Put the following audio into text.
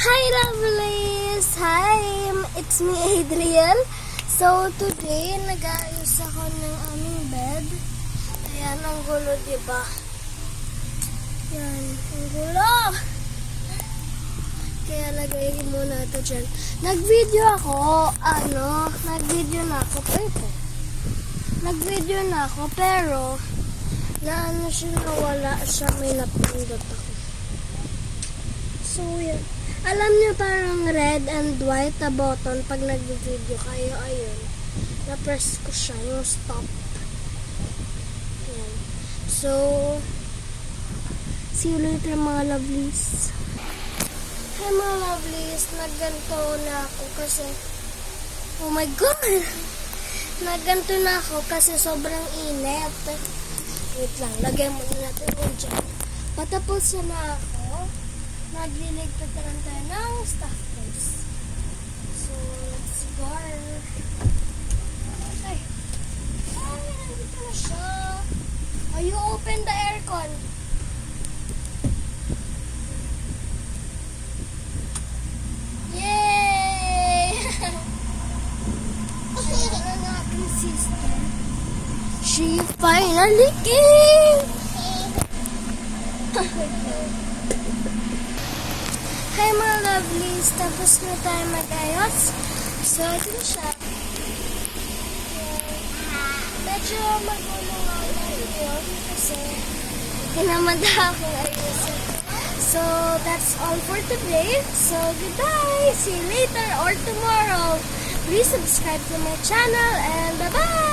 Hi lovelies! Hi! It's me, Adriel. So, today, nag-aayos ako ng aming bed. Ayan, ang gulo, diba? Yan, ang gulo! Kaya lagay muna ito dyan. Nag-video na ako, pero naano siya, nawala siya, may napindot ako. So, yan. Alam niyo parang red and white na button pag nag-video kayo, ayun. Na-press ko siya, yung stop. Yan. So, see you later mga lovelies. Hi mga lovelies, nagganto na ako kasi, oh my god! Nagganto na ako kasi sobrang init. Wait lang, lagay muna natin yun dyan. Patapos na ako, nagliligtad na lang tayo ng stuff toys. So, let's go. Okay. Ay, nandito na siya. Oh, you open the aircon. Yay! Ayan ang aking sister. She finally came! Hi mga lovelies, tapos na tayo mag-ayos. So, ito na siya. Medyo magulo nga lang yun kasi kinamanda akong ayusin. So, that's all for today. So, goodbye! See you later or tomorrow. Please subscribe to my channel and bye-bye!